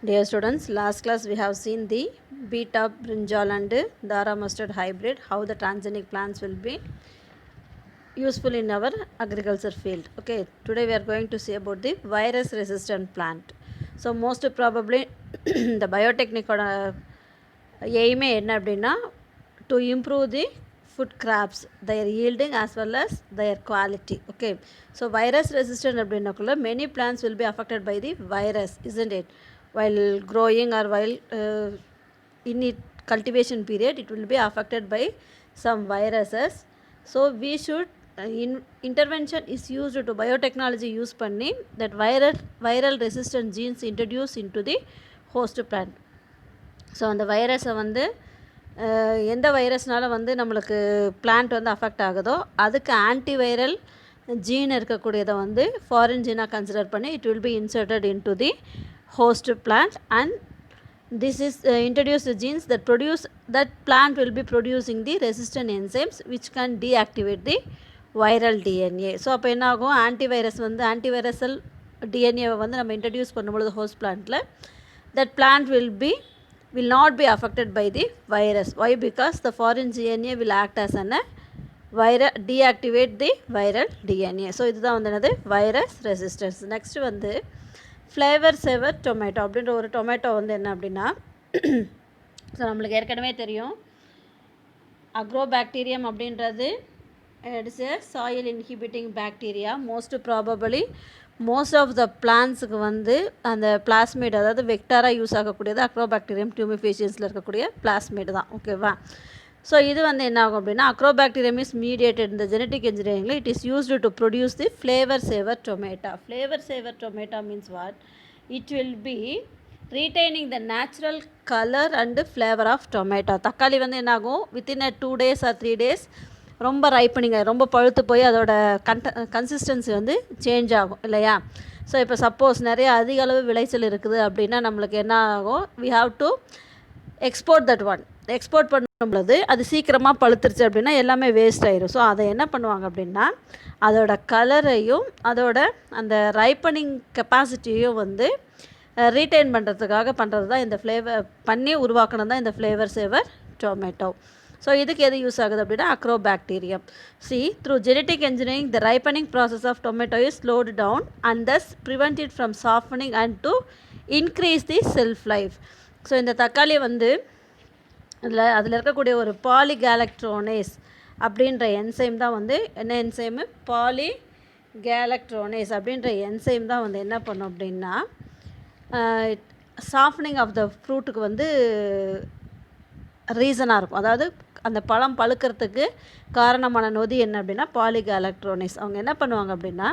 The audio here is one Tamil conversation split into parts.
Dear students, last class we have seen the beta brinjal and dara mustard hybrid, how the transgenic plants will be useful in our agriculture field. Okay, today we are going to see about the virus resistant plant. So most probably the biotechnic aim என்ன அப்படின்னா to improve the food crops, their yielding as well as their quality. Okay, so virus resistant அப்படின்னாக்குள்ள many plants will be affected by the virus, isn't it? While growing or while in it cultivation period, it will be affected by some viruses. So we should intervention is used to biotechnology use பண்ணி that viral resistant genes introduced into the host plant. So அந்த வைரஸை வந்து எந்த வைரஸ்னால வந்து நம்மளுக்கு பிளான்ட் வந்து அஃபெக்ட் ஆகுதோ அதுக்கு ஆன்டிவைரல் ஜீன் இருக்கக்கூடியதை வந்து ஃபாரின் ஜீனாக கன்சிடர் பண்ணி it will B inserted in to the host plant, and this is introduced genes that plant will be producing the resistant enzymes which can deactivate the viral DNA. So அப்போ என்ன ஆகும், ஆன்டிவைரசல் டிஎன்ஏவை வந்து நம்ம இன்ட்ரடியூஸ் பண்ணும்பொழுது host பிளான்ட்டில் that plant will not be affected by the virus. Why? Because the foreign DNA will act as an deactivate the viral DNA. So இதுதான் வந்து என்னது வைரஸ் ரெசிஸ்டன்ஸ். நெக்ஸ்ட் வந்து ஃப்ளேவர் சேவர் டொமேட்டோ அப்படின்ற ஒரு டொமேட்டோ வந்து என்ன அப்படின்னா, ஸோ நம்மளுக்கு ஏற்கனவே தெரியும் அக்ரோபாக்டீரியம் அப்படின்றது it's a soil inhibiting bacteria. Most of the பிளான்ஸுக்கு வந்து அந்த பிளாஸ்மேட், அதாவது வெக்டாராக யூஸ் ஆகக்கூடியது அக்ரோபாக்டீரியம் டியூமிஃபேஷியன்ஸில் இருக்கக்கூடிய பிளாஸ்மேட் தான். ஓகேவா? ஸோ இது வந்து என்ன ஆகும் அப்படின்னா, அக்ரோபாக்டீரியம் இஸ் மீடியேட்டட் இந்த ஜெனட்டிக் இன்ஜினியரிங்கில் it is used to produce the flavour saver tomato. Flavour saver tomato means what? It will be retaining the natural colour and flavour of tomato. தக்காளி வந்து என்னாகும், within a 2 days or 3 days ரொம்ப ரைப்பனிங் ரொம்ப பழுத்து போய் அதோட கன்சிஸ்டன்சி வந்து சேஞ்ச் ஆகும் இல்லையா? ஸோ இப்போ சப்போஸ் நிறைய அதிக அளவு விளைச்சல் இருக்குது அப்படின்னா நம்மளுக்கு என்ன ஆகும், we have to export that one. Export பண்ணும்பொழுது அது சீக்கிரமாக பழுத்துருச்சு அப்படின்னா எல்லாமே வேஸ்ட் ஆயிடும். ஸோ அதை என்ன பண்ணுவாங்க அப்படின்னா, அதோட கலரையும் அதோட அந்த ரைப்பனிங் கெப்பாசிட்டியும் வந்து ரீட்டைன் பண்ணுறதுக்காக பண்ணுறது தான் இந்த ஃப்ளேவர் பண்ணி உருவாக்கணும் தான் இந்த ஃப்ளேவர் சேவர் டொமேட்டோ. ஸோ இதுக்கு எது யூஸ் ஆகுது அப்படின்னா Agrobacterium. Through genetic engineering the ripening process of tomato is slowed down and thus prevented from softening and to increase the shelf life. So இந்த தக்காளி வந்து அதில் இருக்கக்கூடிய ஒரு பாலிகேலக்ட்ரோனேஸ் அப்படின்ற என்சைம் தான் வந்து என்ன என்சைமு, பாலிகேலக்ட்ரோனேஸ் அப்படின்ற என்சைம் தான் வந்து என்ன பண்ணும் அப்படின்னா சாஃப்டனிங் ஆஃப் த ஃப்ரூட்டுக்கு வந்து ரீசனாக இருக்கும். அதாவது அந்த பழம் பழுக்கிறதுக்கு காரணமான நொதி என்ன அப்படின்னா பாலிகேலக்ட்ரோனேஸ். அவங்க என்ன பண்ணுவாங்க அப்படின்னா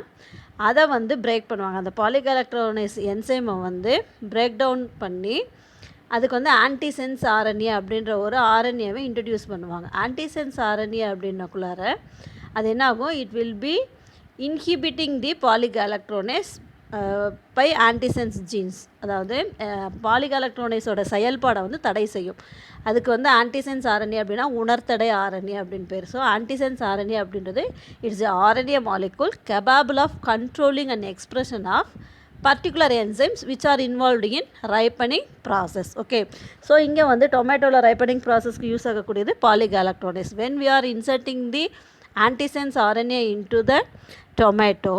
அதை வந்து பிரேக் பண்ணுவாங்க. அந்த பாலிகேலக்ட்ரோனேஸ் என்சைமை வந்து பிரேக் டவுன் பண்ணி அதுக்கு வந்து ஆன்டிசென்ஸ் ஆர்என்ஏ அப்படின்ற ஒரு ஆர்என்ஏவை இன்ட்ரடியூஸ் பண்ணுவாங்க. ஆன்டிசென்ஸ் ஆர்என்ஏ அப்படின்னக்குள்ளார அது என்ன ஆகும், it will be inhibiting the polygalacturonase by antisense genes. அதாவது பாலிகேலக்ட்ரோனேஸோட செயல்பாடை வந்து தடை செய்யும். அதுக்கு வந்து ஆன்டிசென்ஸ் ஆர்என்ஏ அப்படின்னா உணர்த்தடை ஆர்என்ஏ அப்படின்னு பேர். ஸோ ஆன்டிசென்ஸ் ஆர்என்ஏ அப்படின்றது it's RNA molecule capable of controlling and expression of particular enzymes which are involved in ripening process. Okay, so இங்கே வந்து டொமேட்டோவில் ripening processக்கு யூஸ் ஆகக்கூடியது பாலிகேலக்ட்ரோனேஸ். when we are inserting the antisense RNA into the tomato,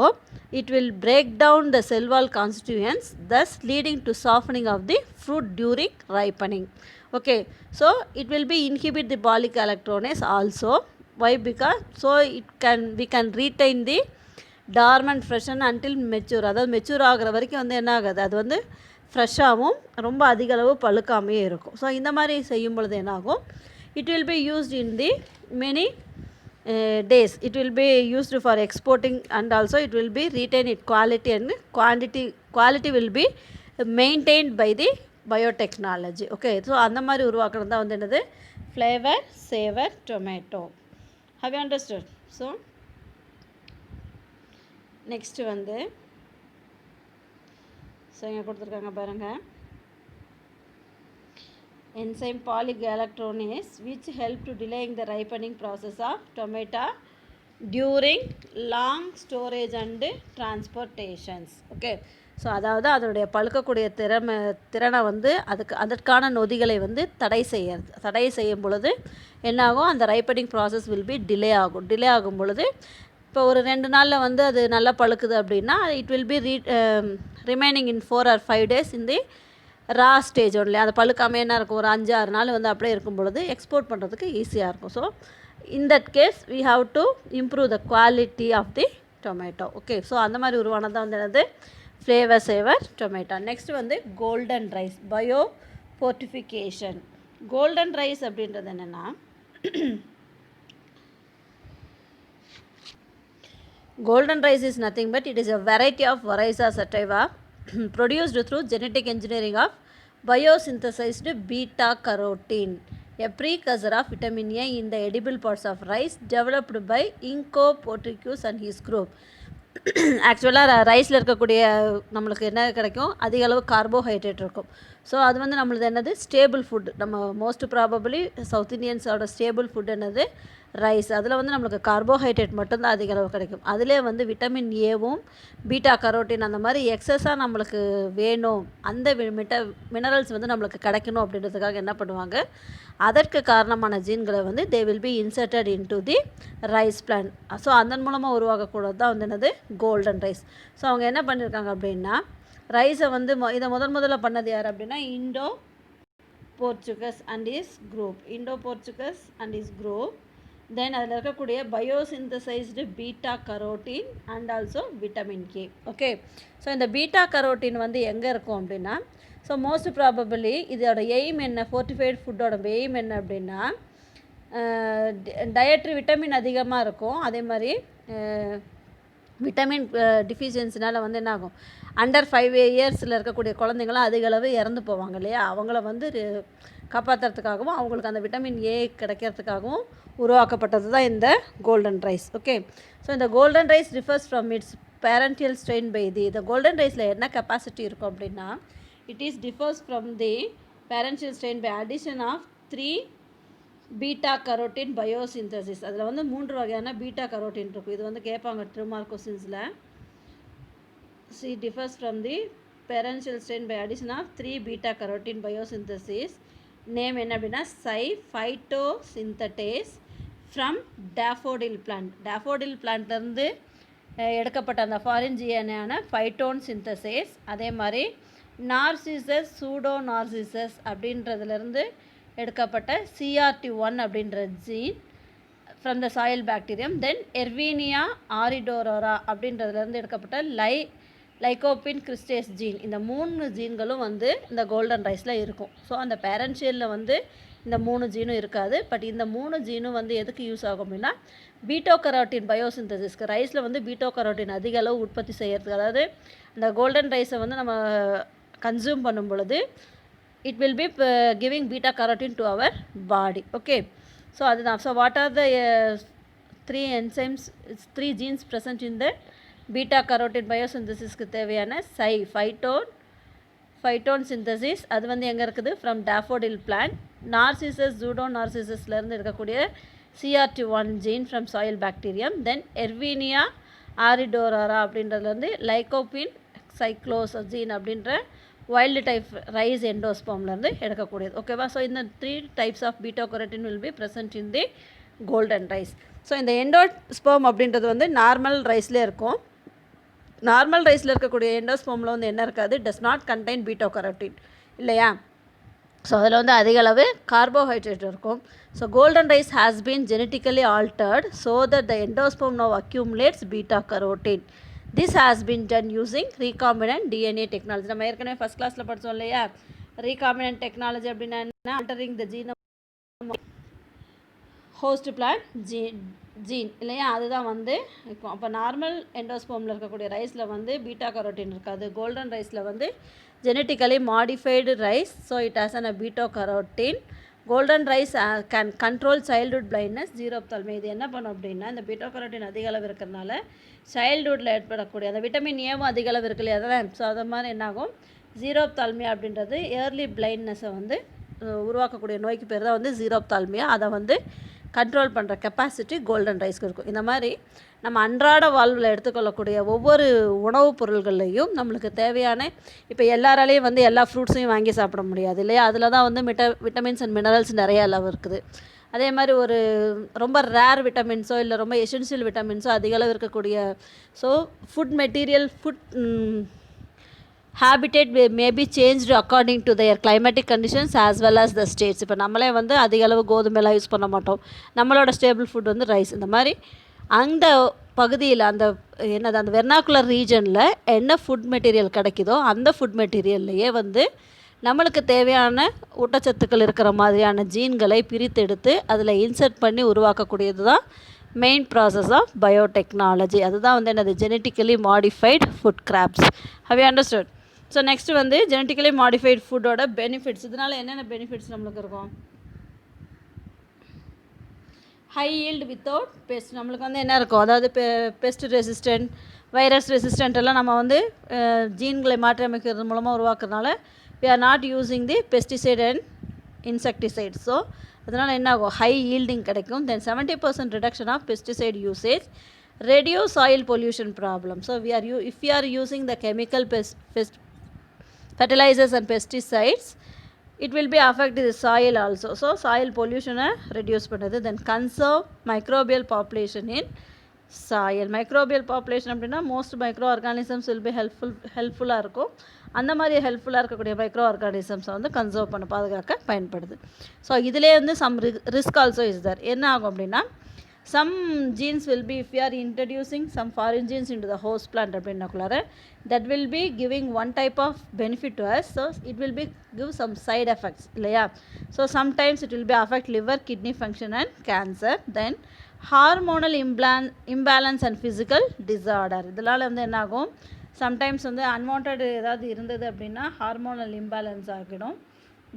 it will break down the cell wall constituents, thus leading to softening of the fruit during ripening. Okay, so it will be inhibit the polygalactonase also. Why? Because so we can retain the dormant freshen until mature. அதாவது மெச்சூர் ஆகிற வரைக்கும் வந்து என்ன ஆகுது, அது வந்து ஃப்ரெஷ்ஷாகவும் ரொம்ப அதிக அளவு பழுக்காமையே இருக்கும். ஸோ இந்த மாதிரி செய்யும் பொழுது என்னாகும், it will be used in the many days. It will be used for exporting and also it will be retain it quality and quality will be maintained by the biotechnology. Okay, so அந்த மாதிரி உருவாக்குறது தான் வந்து என்னது flavour saver tomato. How you understood? So next வந்து இங்கே கொடுத்துருக்காங்க பாருங்கள், enzyme polygalaktronase which help to delaying the ripening process of tomato during long storage and transportations. Okay, so அதாவது அதனுடைய பழுக்கக்கூடிய திறனை வந்து அதற்கான நொதிகளை வந்து தடை செய்யும் பொழுது என்னாகும், அந்த ripening process will be delay ஆகும் பொழுது இப்போ ஒரு 2 நாளில் வந்து அது நல்லா பழுக்குது அப்படின்னா it will be remaining in 4 or 5 days in the raw stage only. அது பழுக்காமல் என்ன இருக்கும், ஒரு 5-6 நாள் வந்து அப்படியே இருக்கும் பொழுது எக்ஸ்போர்ட் பண்ணுறதுக்கு ஈஸியாக இருக்கும். So in that case we have to improve the quality of the tomato. Okay, so அந்த மாதிரி உருவானது தான் வந்து என்னது, ஃப்ளேவர் சேவர் டொமேட்டோ. நெக்ஸ்ட் வந்து golden rice, bio fortification. Golden rice அப்படின்றது என்னென்னா, golden rice is nothing but it is a variety of Oryza sativa produced through genetic engineering of biosynthesized beta carotene, a precursor of vitamin A in the edible parts of rice, developed by Inco Porticus and his group. ஆக்சுவலாக ரைஸில் இருக்கக்கூடிய நம்மளுக்கு என்ன கிடைக்கும், அதிக அளவு கார்போஹைட்ரேட் இருக்கும். ஸோ அது வந்து நம்மளது என்னது, ஸ்டேபிள் ஃபுட். நம்ம மோஸ்ட் ப்ராபபிளி சவுத் இந்தியன்ஸோட ஸ்டேபிள் ஃபுட் என்னது, ரைஸ். அதில் வந்து நம்மளுக்கு கார்போஹைட்ரேட் மட்டும்தான் அதிக அளவு கிடைக்கும். அதிலே வந்து விட்டமின் ஏவும் பீட்டா கரோட்டின் அந்த மாதிரி எக்ஸஸாக நம்மளுக்கு வேணும், அந்த மினரல்ஸ் வந்து நம்மளுக்கு கிடைக்கணும் அப்படின்றதுக்காக என்ன பண்ணுவாங்க, அதற்கு காரணமான ஜீன்களை வந்து they will be inserted into the rice plant. So அதன் மூலமாக உருவாகக்கூடாது தான் வந்து என்னது, கோல்டன் ரைஸ். ஸோ அவங்க என்ன பண்ணியிருக்காங்க அப்படின்னா, ரைஸை வந்து இதை முதல்ல பண்ணது யார் அப்படின்னா, Indo Portuguese and is group. Then அதில் இருக்கக்கூடிய biosynthesized beta carotene and also vitamin K. Okay, so இந்த பீட்டா கரோட்டின் வந்து எங்கே இருக்கும் அப்படின்னா, ஸோ மோஸ்ட் ப்ராபபிளி இதோட எய்ம் என்ன, ஃபோர்ட்டிஃபைட் ஃபுட்டோட எய்ம் என்ன அப்படின்னா, டயட்ரி விட்டமின் அதிகமாக இருக்கும். அதே மாதிரி விட்டமின் டிஃபிஷியன்சினால் வந்து என்ன ஆகும், அண்டர் 5 இயர்ஸில் இருக்கக்கூடிய குழந்தைங்களாம் அதிக அளவு இறந்து போவாங்க இல்லையா, அவங்கள வந்து காப்பாற்றுறதுக்காகவும் அவங்களுக்கு அந்த விட்டமின் ஏ கிடைக்கிறதுக்காகவும் உருவாக்கப்பட்டது தான் இந்த கோல்டன் ரைஸ். ஓகே, ஸோ இந்த golden rice refers from its parental strain by இந்த கோல்டன் ரைஸில் என்ன கெப்பாசிட்டி இருக்கும் அப்படின்னா, it is differs from the parental strain by addition of 3 beta carotene biosynthesis. அதில் வந்து 3 வகையான பீட்டா கரோட்டின் இருக்கும். இது வந்து கேட்பாங்க 2 மார்க் கொஸ்டின்ஸில். C differs from the parental strain by addition of 3 beta carotene biosynthesis. Name என்ன அப்படின்னா, ஃபைட்டோசிந்தடேஸ் ஃப்ரம் டேஃபோடில் பிளான்ட். டேஃபோடில் பிளான்ட்லேருந்து எடுக்கப்பட்ட அந்த ஃபாரின் ஜீனான ஃபைட்டோன் சிந்தசேஸ். அதே மாதிரி நார்சிசஸ் சூடோநார்சிசஸ் அப்படின்றதுலேருந்து எடுக்கப்பட்ட CRT1 அப்படின்ற gene from the soil bacterium. Then Erwinia uredovora அப்படின்றதுலேருந்து எடுக்கப்பட்ட லைகோபின் கிறிஸ்டேஸ் ஜீன். இந்த 3 ஜீன்களும் வந்து இந்த கோல்டன் ரைஸில் இருக்கும். ஸோ அந்த பேரன்ஷியலில் வந்து இந்த 3 ஜீனும் இருக்காது. பட் இந்த 3 ஜீனும் வந்து எதுக்கு யூஸ் ஆகும் அப்படின்னா, பீட்டோ கரோட்டின் பயோசிந்தசிஸ்க்கு. ரைஸில் வந்து பீட்டோ கரோட்டின் அதிக அளவு உற்பத்தி செய்கிறதுக்கு, அதாவது இந்த கோல்டன் ரைஸை வந்து நம்ம கன்சியூம் பண்ணும் பொழுது it will be giving beta carotene to our body. Okay, so அதுதான். So what are the 3 enzymes, 3 genes present in the beta carotene biosynthesisக்கு தேவையான ஃபைட்டோன் சிந்தசிஸ். அது வந்து எங்கே இருக்குது, ஃப்ரம் டேஃபோடில் பிளான்ட். நார்சிசஸ் சூடோநார்சிசஸ்லேருந்து இருக்கக்கூடிய CRT1 gene from soil bacterium. Then Erwinia uredovora அப்படின்றதுலேருந்து லைகோபின் சைக்ளோஸ் ஜீன் அப்படின்ற வைல்டு டைப் ரைஸ் எண்டோஸ்போம்லேருந்து எடுக்கக்கூடியது. ஓகேவா, ஸோ இந்த 3 types of beta carotene will be present in the golden rice. So இந்த எண்டோஸ்போம் அப்படின்றது வந்து நார்மல் ரைஸ்லேயே இருக்கும். நார்மல் ரைஸில் இருக்கக்கூடிய எண்டோஸ்போமில் வந்து என்ன இருக்காது, does not contain beta carotene இல்லையா. ஸோ அதில் வந்து அதிக அளவு கார்போஹைட்ரேட் இருக்கும். So golden rice has been genetically altered so that the endosperm now accumulates beta carotene. This has been done using recombinant DNA technology. நம்ம ஏற்கனவே ஃபஸ்ட் கிளாஸில் படித்தோம் இல்லையா, recombinant technology அப்படின்னா என்ன, altering the genome host plant gene இல்லையா, அதுதான் வந்து இருக்கும். அப்போ நார்மல் எண்டோஸ்போமில் இருக்கக்கூடிய ரைஸில் வந்து பீட்டா கரோட்டின் இருக்காது. கோல்டன் ரைஸில் வந்து genetically modified rice, so it has an beta carotene. Golden rice can control childhood blindness, xerophthalmia. இது என்ன பண்ணும் அப்படின்னா, இந்த பீட்டா கரோட்டின் அதிக அளவு இருக்கிறதுனால சைல்டுஹுட்டில் ஏற்படக்கூடிய அந்த விட்டமின் ஏவும் அதிக அளவு இருக்கு இல்லையா, அதெல்லாம். ஸோ அது மாதிரி என்னாகும், ஜீரோப்தால்மியா அப்படின்றது ஏர்லி பிளைண்ட்னஸை வந்து உருவாக்கக்கூடிய நோய்க்கு பேர் தான் வந்து ஜீரோப்தால்மியா. அதை வந்து கண்ட்ரோல் பண்ணுற கெப்பாசிட்டி கோல்டன் ரைஸ்க்கு இருக்கும். இந்த மாதிரி நம்ம அன்றாட வாழ்வில் எடுத்துக்கொள்ளக்கூடிய ஒவ்வொரு உணவுப் பொருள்கள்லையும் நம்மளுக்கு தேவையான இப்போ எல்லாராலையும் வந்து எல்லா ஃப்ரூட்ஸையும் வாங்கி சாப்பிட முடியாது இல்லையா? அதில் தான் வந்து விட்டமின்ஸ் அண்ட் மினரல்ஸ் நிறைய அளவு இருக்குது. அதே மாதிரி ஒரு ரொம்ப ரேர் விட்டமின்ஸோ இல்லை ரொம்ப எசென்ஷியல் விட்டமின்ஸோ அதிக அளவு இருக்கக்கூடிய so food habitat may be changed according to their climatic conditions as well as the states. இப்போ நம்மளே வந்து அதிக அளவு கோதுமைலாம் யூஸ் பண்ண மாட்டோம். நம்மளோட ஸ்டேபிள் ஃபுட் வந்து ரைஸ். இந்த மாதிரி அந்த பகுதியில் அந்த வெர்னாக்குலர் ரீஜனில் என்ன ஃபுட் மெட்டீரியல் கிடைக்குதோ அந்த ஃபுட் மெட்டீரியல்லையே வந்து நம்மளுக்கு தேவையான ஊட்டச்சத்துக்கள் இருக்கிற மாதிரியான ஜீன்களை பிரித்தெடுத்து அதில் இன்சர்ட் பண்ணி உருவாக்கக்கூடியது தான் மெயின் ப்ராசஸ் ஆஃப் பயோடெக்னாலஜி. அதுதான் வந்து என்னது genetically modified food graphs. Have you understood? So next வந்து ஜெனட்டிக்கலி மாடிஃபைடு ஃபுட்டோட பெனிஃபிட்ஸ். இதனால் என்னென்ன பெனிஃபிட்ஸ் நம்மளுக்கு இருக்கும்? High yield without best. நம்மளுக்கு வந்து என்ன இருக்கும்? அதாவது பெஸ்ட் ரெசிஸ்டன்ட், வைரஸ் ரெசிஸ்டன்ட் எல்லாம் நம்ம வந்து ஜீன்களை மாற்றியமைக்கிறது மூலமாக உருவாக்குறதுனால we are not using the pesticide and insecticides. So அதனால் என்ன ஆகும்? ஹை ஈல்டிங் கிடைக்கும். தென் 70% reduction of pesticide usage, reduce soil pollution problem. So if we are using the chemical fertilizers and pesticides, it will be affect the soil also. So soil pollution reduce பண்ணுது. Then conserve microbial population in soil. microbial population அப்படின்னா most micro organisms will be ஹெல்ப்ஃபுல்லாக இருக்கும். அந்த மாதிரி ஹெல்ப்ஃபுல்லாக இருக்கக்கூடிய மைக்ரோ ஆர்கானிசம்ஸை வந்து கன்சர்வ் பண்ண பாதுகாக்க பயன்படுது. ஸோ இதிலே வந்து some risk also is there. என்ன ஆகும் அப்படின்னா some genes will be, if we are introducing some foreign genes into the host plant அப்படின்னாக்குள்ளார, that will be giving one type of benefit to us. So it will be give some side effects இல்லையா? So sometimes it will be affect liver, kidney function and cancer. Then hormonal imbalance and physical disorder. இதனால் வந்து என்ன ஆகும்? சம்டைம்ஸ் வந்து அன்வான்ட் ஏதாவது இருந்தது அப்படின்னா ஹார்மோனல் இம்பேலன்ஸ் ஆகிடும்.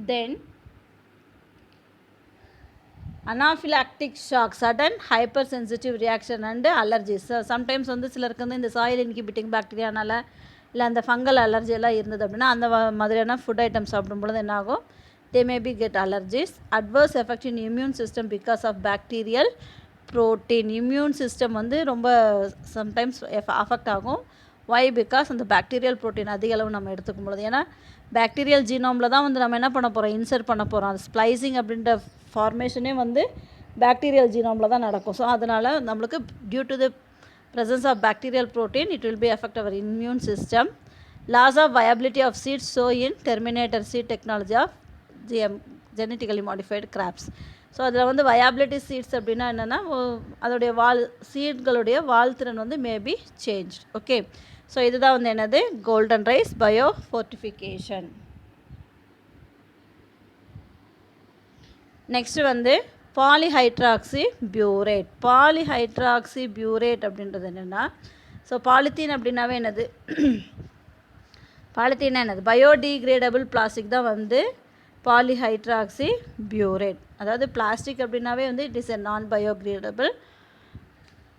Then anaphylactic shock, sudden hyper sensitive reaction and allergies. Sometimes வந்து சிலருக்கு வந்து இந்த சாயில் இன்கிபிட்டிங் பாக்டீரியானால இல்லை அந்த ஃபங்கல் அலர்ஜி எல்லாம் இருந்தது அப்படின்னா அந்த மாதிரியான ஃபுட் ஐட்டம் சாப்பிடும்பொழுது என்ன ஆகும்? They may be get allergies. Adverse effect in immune system because of bacterial protein. Immune system வந்து ரொம்ப சம்டைம்ஸ் அஃபெக்ட் ஆகும். வை? பிகாஸ் அந்த பாக்டீரியல் ப்ரோட்டீன் அதிக அளவு நம்ம எடுத்துக்கும் பொழுது, ஏன்னா பாக்டீரியல் ஜீனோமில் தான் வந்து நம்ம என்ன பண்ண போகிறோம்? இன்சர்ட் பண்ண போகிறோம். அது ஸ்ப்ளைசிங் அப்படின்ற ஃபார்மேஷனே வந்து பாக்டீரியல் ஜீனோமில் தான் நடக்கும். ஸோ அதனால் நம்மளுக்கு due to the presence of bacterial protein it will be affect our immune system. Loss of viability of seeds sow in terminator seed technology of genetically modified crops. So அதில் வந்து வயாபிலிட்டி சீட்ஸ் அப்படின்னா என்னென்னா அதோடைய சீட்களுடைய வாழ்த்திறன் வந்து மேபி சேஞ்ச். ஓகே, ஸோ இதுதான் வந்து என்னது golden rice bio fortification. Next வந்து பாலிஹைட்ராக்சி பியூரேட். பாலிஹைட்ராக்சி பியூரேட் அப்படின்றது என்னென்னா, ஸோ பாலித்தீன் அப்படின்னாவே என்னது? பாலித்தீனா என்னது? பயோடிகிரேடபிள் பிளாஸ்டிக் தான் வந்து பாலிஹைட்ராக்சி பியூரேட். அதாவது பிளாஸ்டிக் அப்படின்னாவே வந்து இட் இஸ் எ நான் பயோகிரேடபிள்.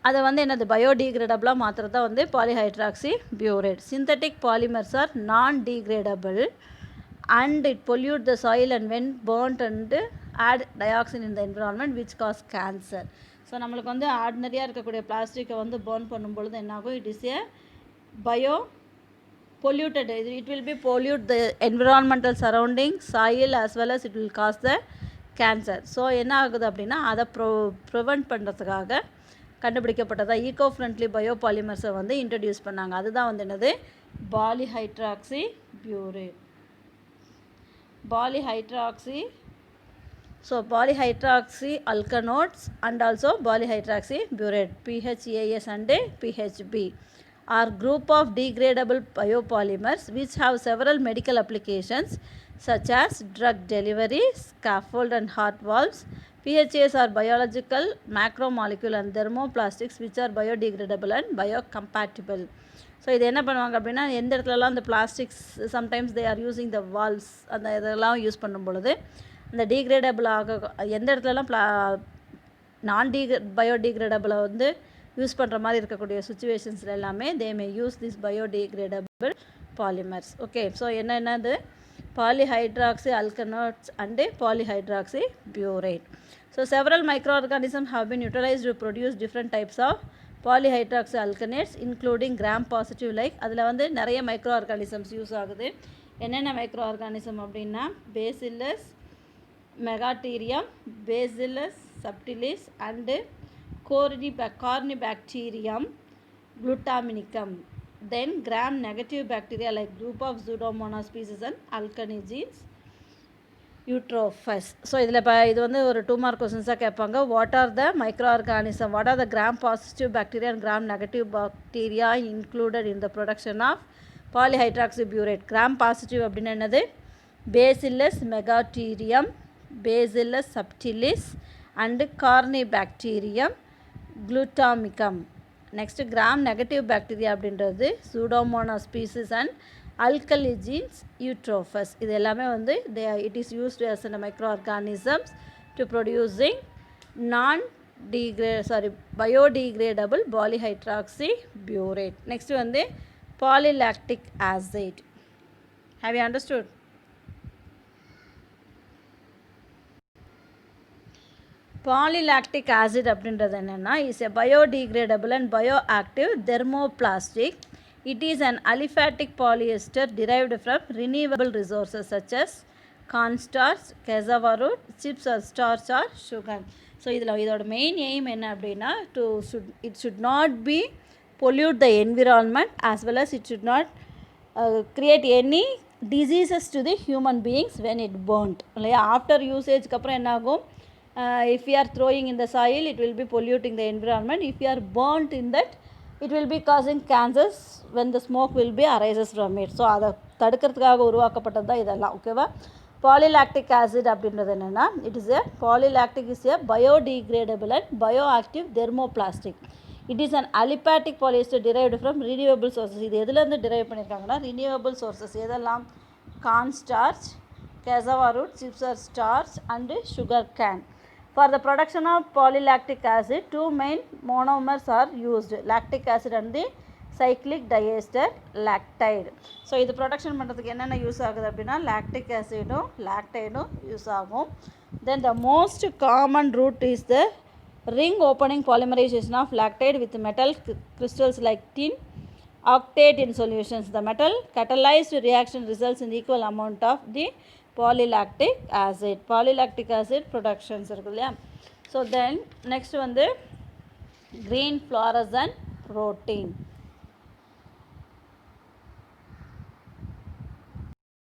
அதை வந்து என்னது பயோடிகிரேடபிளாக மாத்திரம் தான் வந்து பாலிஹைட்ராக்சி பியூரேட். சிந்தட்டிக் பாலிமர்ஸ் ஆர் நான் degradable and it pollute the soil and when burnt and add dioxin in the environment which cause cancer. So நம்மளுக்கு வந்து ஆர்டினரியாக இருக்கக்கூடிய பிளாஸ்டிக்கை வந்து பேர்ன் பண்ணும்பொழுது என்னாகும்? It is a bio polluted. it will be pollute the environmental surrounding soil as well as it will cause the cancer. So என்ன ஆகுது அப்படின்னா அதை ப்ரிவெண்ட் பண்ணுறதுக்காக கண்டுபிடிக்கப்பட்டதாக ஈகோ ஃப்ரெண்ட்லி பயோ பாலிமர்ஸை வந்து இன்ட்ரடியூஸ் பண்ணாங்க. அதுதான் வந்து என்னது polyhydroxy பியூரேட். polyhydroxy, so polyhydroxy alkanoates and also polyhydroxy burate, PHAS and PHB are group of degradable biopolymers which have several medical applications such as drug delivery, scaffold and heart valves. PHAs are biological macromolecule and thermoplastics which are biodegradable and biocompatible. So இது என்ன பண்ணுவாங்க அப்படின்னா, எந்த இடத்துலலாம் அந்த plastics sometimes they are using the Waals அந்த இதெல்லாம் யூஸ் பண்ணும் பொழுது அந்த டீக்ரேடபிள் எந்த இடத்துலலாம் பயோடிகிரேடபிளை வந்து யூஸ் பண்ணுற மாதிரி இருக்கக்கூடிய சுச்சுவேஷன்ஸில் எல்லாமே they may use this biodegradable polymers. Okay, so என்னென்னது polyhydroxy alkanoates and polyhydroxy butyrate. So several micro organism have been utilised to produce different types of polyhydroxy alkanoates including gram positive like அதில் வந்து நிறைய மைக்ரோ ஆர்கானிசம்ஸ் யூஸ் ஆகுது. என்னென்ன மைக்ரோ ஆர்கானிசம் அப்படின்னா Bacillus megaterium, Bacillus subtilis and Corynebacterium glutaminicum. Then gram negative bacteria like group of Pseudomonas species and alkanogens eutrophus. So இதில் இப்போ இது வந்து ஒரு 2 மார்க் கொஸ்டின்ஸாக கேட்பாங்க. What are the micro organism, what are the gram positive bacteria and gram negative bacteria included in the production of polyhydroxy butyrate. Gram positive அப்படின்னு என்னது? Bacillus megaterium, Bacillus subtilis and Corynebacterium glutamicum. Next gram negative bacteria அப்படின்றது Pseudomonas species and Alcaligenes eutrophus. இது எல்லாமே வந்து it is used as a micro organisms to producing biodegradable polyhydroxy பியூரேட். Next வந்து polylactic acid. Have you understood? Polylactic acid அப்படின்றது என்னென்னா is a biodegradable and bioactive thermoplastic. It is an aliphatic polyester derived from renewable resources such as cornstarch, cassava root, chips or starch or sugar. So இதோட மெயின் எய்ம் என்ன அப்படின்னா it should not be pollute the environment as well as it should not create any diseases to the human beings when it burnt. இல்லையா? ஆஃப்டர் யூசேஜ்க்கு அப்புறம் என்னாகும்? If we are throwing in the soil, it will be polluting the environment. If we are burnt in that, it will be causing cancers when the smoke will be arises from it. So அதை தடுக்கிறதுக்காக உருவாக்கப்பட்டது தான் இதெல்லாம். ஓகேவா? பாலிலாக்டிக் ஆசிட் அப்படின்றது என்னென்னா it is a polylactic is a biodegradable and bioactive thermoplastic. It is an aliphatic polyester derived from renewable sources. இது எதுலேருந்து டிரைவ் பண்ணியிருக்காங்கன்னா renewable sources. எதெல்லாம்? cornstarch, cassava root, chips or starch and sugar cane. For the production of polylactic acid, 2 main monomers are used, lactic acid and the cyclic diester lactide. So இது ப்ரொடக்ஷன் பண்ணுறதுக்கு என்னென்ன யூஸ் ஆகுது அப்படின்னா லாக்டிக் ஆசிடும் லாக்டைடும் யூஸ் ஆகும். Then the most common route is the ring opening polymerization of lactide with metal crystals like tin octate in solutions. The metal catalyzed reaction results in equal amount of the polylactic acid productions இருக்கு இல்லையா? ஸோ தென் நெக்ஸ்ட் வந்து green fluorescent protein.